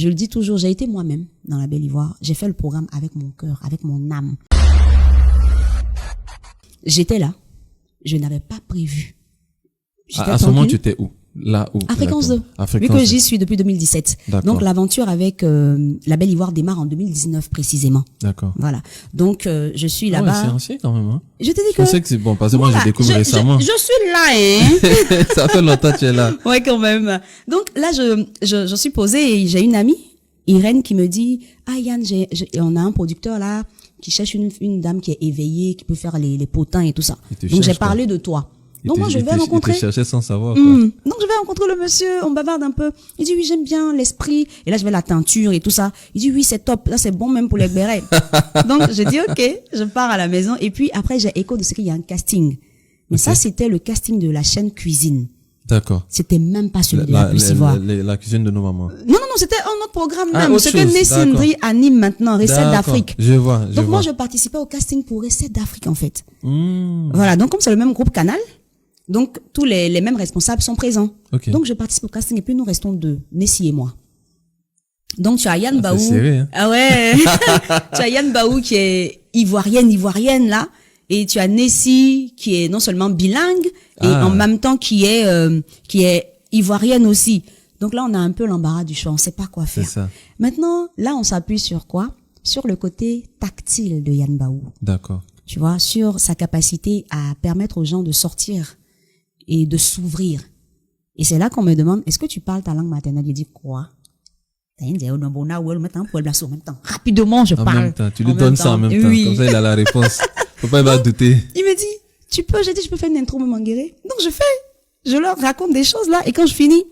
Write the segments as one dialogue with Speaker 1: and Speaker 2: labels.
Speaker 1: je le dis toujours, j'ai été moi-même dans la Belle Ivoire. J'ai fait le programme avec mon cœur, avec mon âme. J'étais là. Je n'avais pas prévu.
Speaker 2: À ce moment, tu étais où? Là où?
Speaker 1: À Fréquence 2. Vu que j'y suis depuis 2017.
Speaker 2: D'accord.
Speaker 1: Donc, l'aventure avec la Belle Ivoire démarre en 2019 précisément.
Speaker 2: D'accord.
Speaker 1: Voilà. Donc, je suis là-bas.
Speaker 2: Ouais, c'est ancien quand même, hein.
Speaker 1: Je t'ai dit
Speaker 2: Je sais que c'est bon, parce que moi, j'ai découvert récemment.
Speaker 1: Je suis là, hein.
Speaker 2: Ça fait longtemps que tu es là.
Speaker 1: Ouais, quand même. Donc, là, je suis posée et j'ai une amie, Irène, qui me dit, ah, Yann, on a un producteur là, qui cherche une dame qui est éveillée, qui peut faire les potins et tout ça. Donc, j'ai parlé de toi. Donc moi je vais rencontrer.
Speaker 2: Il te cherchait sans savoir quoi.
Speaker 1: Donc je vais rencontrer le monsieur, on bavarde un peu. Il dit oui, j'aime bien l'esprit. Et là je vais la teinture et tout ça. Il dit oui, c'est top. Là c'est bon même pour les bérets. Donc je dis OK, je pars à la maison et puis après j'ai écho de ce qu'il y a un casting. Mais ça c'était le casting de la chaîne Cuisine.
Speaker 2: D'accord.
Speaker 1: C'était même pas celui de la Plus Ivoire.
Speaker 2: La cuisine de nos mamans.
Speaker 1: Non, c'était un autre programme même. Ce que Nessindri anime maintenant, Recettes d'Afrique.
Speaker 2: Je vois.
Speaker 1: Donc moi je participais au casting pour Recettes d'Afrique en fait. Voilà, donc comme c'est le même groupe Canal. Donc, tous les mêmes responsables sont présents.
Speaker 2: Okay.
Speaker 1: Donc, je participe au casting et puis nous restons deux, Nessie et moi. Donc, tu as Yann Baou.
Speaker 2: C'est serré, hein.
Speaker 1: Ah ouais. Tu as Yann Baou qui est ivoirienne, là. Et tu as Nessie qui est non seulement bilingue, et en même temps qui est ivoirienne aussi. Donc là, on a un peu l'embarras du choix. On sait pas quoi faire.
Speaker 2: C'est ça.
Speaker 1: Maintenant, là, on s'appuie sur quoi? Sur le côté tactile de Yann Baou.
Speaker 2: D'accord.
Speaker 1: Tu vois, sur sa capacité à permettre aux gens de sortir et de s'ouvrir. Et c'est là qu'on me demande, est-ce que tu parles ta langue maternelle? Je dis quoi? Rapidement, je parle.
Speaker 2: En même temps, tu lui donnes ça en même temps.
Speaker 1: Oui.
Speaker 2: Comme ça, il a la réponse. Faut pas, il va douter.
Speaker 1: Il me dit, j'ai dit, je peux faire une intro me manguérer. Donc, je leur raconte des choses là. Et quand je finis,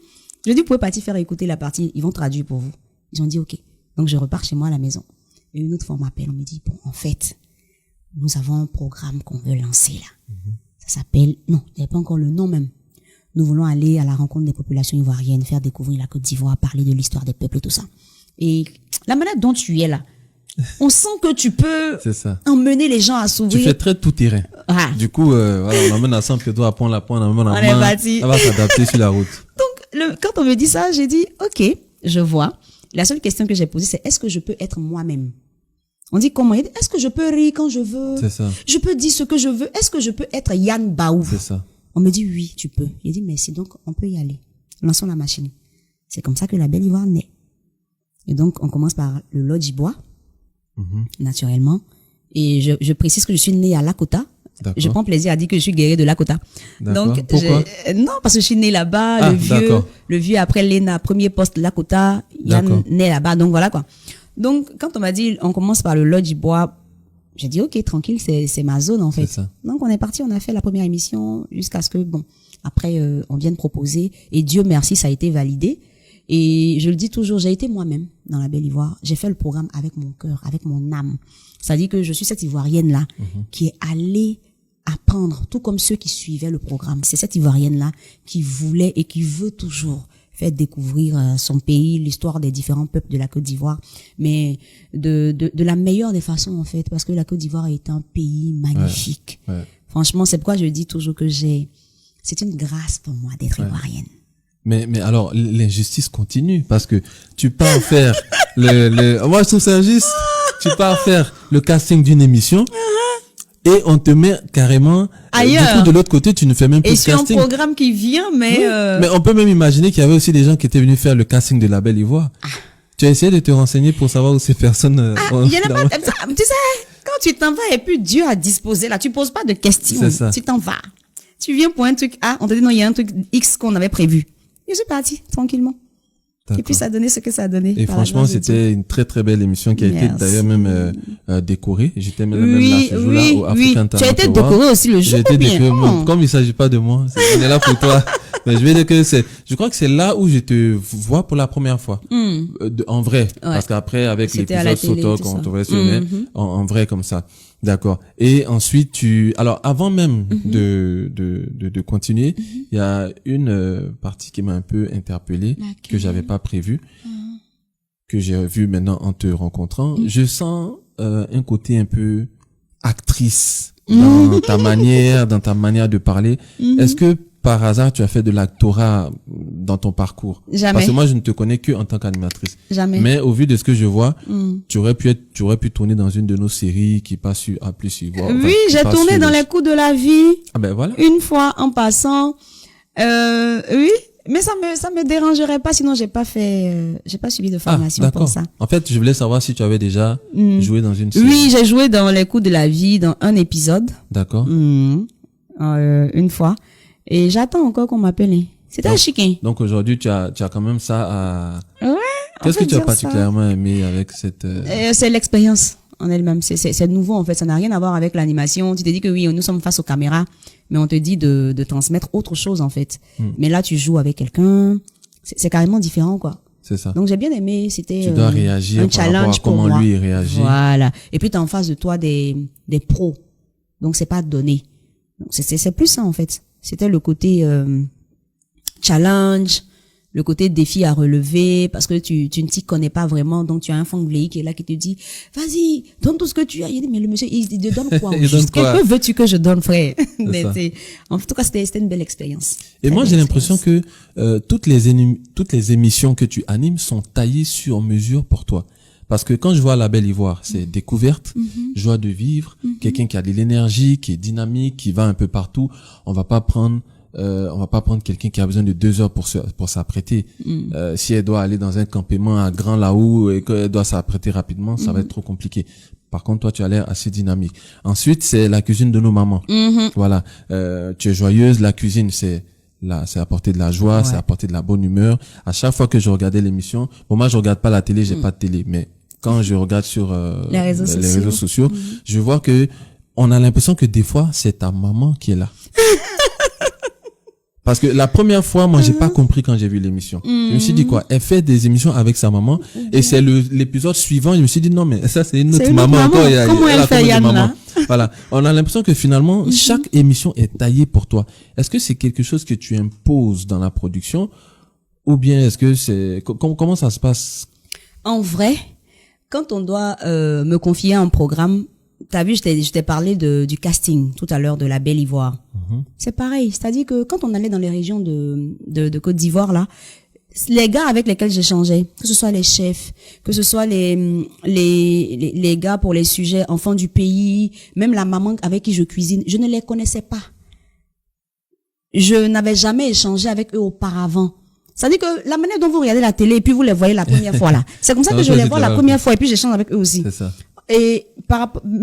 Speaker 1: je dis, vous pouvez partir faire écouter la partie. Ils vont traduire pour vous. Ils ont dit, OK. Donc, je repars chez moi à la maison. Et une autre fois, on m'appelle. On me dit, bon, en fait, nous avons un programme qu'on veut lancer là. Ça s'appelle, non, il n'y avait pas encore le nom même. Nous voulons aller à la rencontre des populations ivoiriennes, faire découvrir la Côte d'Ivoire, parler de l'histoire des peuples et tout ça. Et la manière dont tu es là, on sent que tu peux emmener les gens à s'ouvrir.
Speaker 2: Tu fais très tout terrain.
Speaker 1: Ah.
Speaker 2: Du coup, voilà, on emmène à 100 pieds d'eau, on l'amène à main.
Speaker 1: On est parti.
Speaker 2: Elle va s'adapter sur la route.
Speaker 1: Donc, quand on me dit ça, j'ai dit, OK, je vois. La seule question que j'ai posée, c'est est-ce que je peux être moi-même? On dit comment? Est-ce que je peux rire quand je veux?
Speaker 2: C'est ça.
Speaker 1: Je peux dire ce que je veux. Est-ce que je peux être Yann Baou?
Speaker 2: C'est ça.
Speaker 1: On me dit oui, tu peux. J'ai dit merci, donc on peut y aller. Lançons la machine. C'est comme ça que la Belle Ivoire naît. Et donc on commence par le lodge bois, naturellement. Et je précise que je suis née à Lakota. Je prends plaisir à dire que je suis guerrier de Lakota. Donc
Speaker 2: pourquoi?
Speaker 1: Non, parce que je suis née là-bas. Le vieux après l'ENA, premier poste Lakota, Yann naît là-bas. Donc voilà quoi. Donc, quand on m'a dit, on commence par le lodge bois, j'ai dit, OK, tranquille, c'est ma zone, en fait. Donc, on est parti, on a fait la première émission jusqu'à ce que, bon, après, on vienne proposer. Et Dieu merci, ça a été validé. Et je le dis toujours, j'ai été moi-même dans la Belle Ivoire. J'ai fait le programme avec mon cœur, avec mon âme. C'est-à-dire que je suis cette Ivoirienne-là qui est allée apprendre, tout comme ceux qui suivaient le programme. C'est cette Ivoirienne-là qui voulait et qui veut toujours faire découvrir son pays, l'histoire des différents peuples de la Côte d'Ivoire, mais de la meilleure des façons en fait, parce que la Côte d'Ivoire est un pays magnifique. Ouais. Franchement, c'est pourquoi je dis toujours que c'est une grâce pour moi d'être ivoirienne.
Speaker 2: Mais alors l'injustice continue parce que tu pars faire moi je trouve ça injuste. Tu pars faire le casting d'une émission. Et on te met carrément ailleurs. Du coup, de l'autre côté, tu ne fais même plus de casting.
Speaker 1: Et c'est un programme qui vient, mais...
Speaker 2: Mais on peut même imaginer qu'il y avait aussi des gens qui étaient venus faire le casting de la Belle Ivoire. Tu as essayé de te renseigner pour savoir où ces personnes...
Speaker 1: il y en a pas... Tu sais, quand tu t'en vas et puis Dieu a disposé là, tu poses pas de questions. C'est ça. Tu t'en vas. Tu viens pour un truc A, on te dit non, il y a un truc X qu'on avait prévu. Je suis partie, tranquillement. Et puis ça a donné ce que ça a donné.
Speaker 2: Et franchement, c'était une très très belle émission qui a été d'ailleurs même décorée. J'étais même là ce jour-là au African Talent.
Speaker 1: Tu as été décoré aussi le jour.
Speaker 2: J'ai été décoré. Comme il s'agit pas de moi, on est là pour toi. Mais je vais dire que je crois que c'est là où je te vois pour la première fois. En vrai. Parce qu'après, avec l'épisode Soto qu'on te voyait en vrai comme ça. D'accord. Et ensuite alors avant même de continuer, il y a une partie qui m'a un peu interpellé, que j'avais pas prévu, que j'ai vu maintenant en te rencontrant. Je sens un côté un peu actrice dans ta manière de parler. Est-ce que par hasard tu as fait de l'actorat dans ton parcours?
Speaker 1: Jamais.
Speaker 2: Parce que moi je ne te connais que en tant qu'animatrice.
Speaker 1: Jamais.
Speaker 2: Mais au vu de ce que je vois, tu aurais pu tourner dans une de nos séries qui passe sur A+, Ivoire.
Speaker 1: Oui, j'ai tourné dans Les Coups de la vie.
Speaker 2: Ah ben voilà.
Speaker 1: Une fois en passant. Oui, mais ça me dérangerait pas, sinon j'ai pas suivi de formation pour ça.
Speaker 2: En fait, je voulais savoir si tu avais déjà joué dans une série.
Speaker 1: Oui, j'ai joué dans Les Coups de la vie, dans un épisode.
Speaker 2: D'accord.
Speaker 1: Une fois. Et j'attends encore qu'on m'appelle. C'était un chiquin.
Speaker 2: Donc aujourd'hui, tu as quand même ça à...
Speaker 1: Ouais.
Speaker 2: Qu'est-ce que tu as particulièrement aimé avec cette...
Speaker 1: C'est l'expérience en elle-même. C'est nouveau, en fait. Ça n'a rien à voir avec l'animation. Tu te dis que oui, nous sommes face aux caméras, mais on te dit de transmettre autre chose, en fait. Mais là, tu joues avec quelqu'un. C'est carrément différent, quoi.
Speaker 2: C'est ça.
Speaker 1: Donc, j'ai bien aimé. C'était
Speaker 2: tu dois réagir
Speaker 1: un challenge
Speaker 2: par rapport à comment lui réagit.
Speaker 1: Voilà. Et puis, t'as en face de toi des pros. Donc, c'est pas donné. Donc, c'est plus ça, en fait. C'était le côté challenge, le côté défi à relever, parce que tu ne t'y connais pas vraiment, donc tu as un Fangley qui est là qui te dit vas-y, donne tout ce que tu as. Il dit mais le monsieur il te donne quoi? Que veux-tu que je donne, frère? En tout cas c'était une belle expérience.
Speaker 2: Et moi j'ai l'impression que toutes les émissions que tu animes sont taillées sur mesure pour toi. Parce que quand je vois La Belle Ivoire, c'est découverte, joie de vivre, quelqu'un qui a de l'énergie, qui est dynamique, qui va un peu partout. On va pas prendre quelqu'un qui a besoin de 2 heures pour s'apprêter. Si elle doit aller dans un campement à Grand Laou et qu'elle doit s'apprêter rapidement, ça va être trop compliqué. Par contre, toi, tu as l'air assez dynamique. Ensuite, c'est la cuisine de nos mamans. Voilà. Tu es joyeuse, la cuisine, c'est apporter de la joie, c'est apporter de la bonne humeur. À chaque fois que je regardais l'émission, bon, moi, je regarde pas la télé, j'ai pas de télé, mais quand je regarde sur les réseaux sociaux, je vois que on a l'impression que des fois, c'est ta maman qui est là. Parce que la première fois, moi, j'ai pas compris quand j'ai vu l'émission. Je me suis dit quoi? Elle fait des émissions avec sa maman et c'est l'épisode suivant. Je me suis dit non, mais ça, c'est une autre maman encore.
Speaker 1: Comment elle fait Yann là?
Speaker 2: Voilà. On a l'impression que finalement, chaque émission est taillée pour toi. Est-ce que c'est quelque chose que tu imposes dans la production ou bien est-ce que comment ça se passe?
Speaker 1: En vrai, quand on doit me confier un programme, t'as vu, je t'ai parlé du casting tout à l'heure de La Belle Ivoire. C'est pareil, c'est-à-dire que quand on allait dans les régions de Côte d'Ivoire là, les gars avec lesquels j'échangeais, que ce soit les chefs, que ce soit les gars pour les sujets enfants du pays, même la maman avec qui je cuisine, je ne les connaissais pas. Je n'avais jamais échangé avec eux auparavant. C'est-à-dire que la manière dont vous regardez la télé et puis vous les voyez la première fois là, c'est comme ça que je les vois la première fois et puis j'échange avec eux aussi.
Speaker 2: C'est ça.
Speaker 1: Et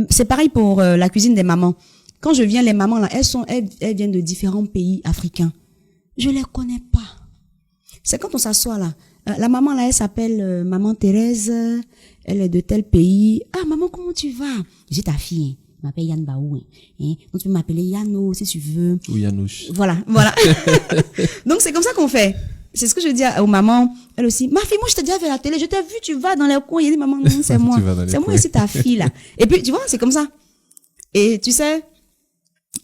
Speaker 1: c'est pareil pour la cuisine des mamans. Quand je viens, les mamans là, elles viennent de différents pays africains. Je les connais pas. C'est quand on s'assoit là. La maman là, elle s'appelle maman Thérèse. Elle est de tel pays. Ah maman, comment tu vas? J'ai ta fille. Je m'appelle Yann Baou. Donc tu peux m'appeler Yano si tu veux.
Speaker 2: Ou Yanouche.
Speaker 1: Voilà. Donc c'est comme ça qu'on fait. C'est ce que je dis aux mamans. Elle aussi. Ma fille, moi, je t'ai déjà vu à la télé. Je t'ai vu, tu vas dans les coins. Il dit, maman, non, c'est moi. C'est moi ici, ta fille, là. Et puis, tu vois, c'est comme ça. Et tu sais,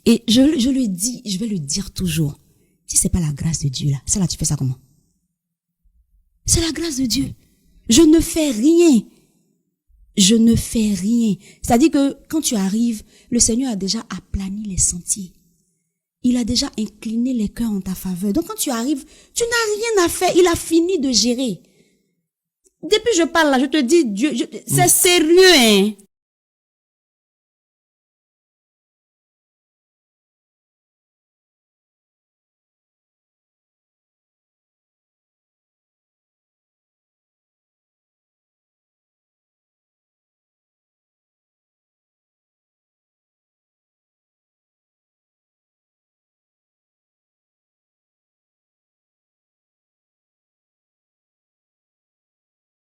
Speaker 1: et je lui dis, je vais lui dire toujours, si c'est pas la grâce de Dieu, là, ça là, tu fais ça comment? C'est la grâce de Dieu. Je ne fais rien. Je ne fais rien. C'est-à-dire que quand tu arrives, le Seigneur a déjà aplani les sentiers. Il a déjà incliné les cœurs en ta faveur. Donc quand tu arrives, tu n'as rien à faire. Il a fini de gérer. Depuis je parle là, je te dis, Dieu, c'est sérieux, hein.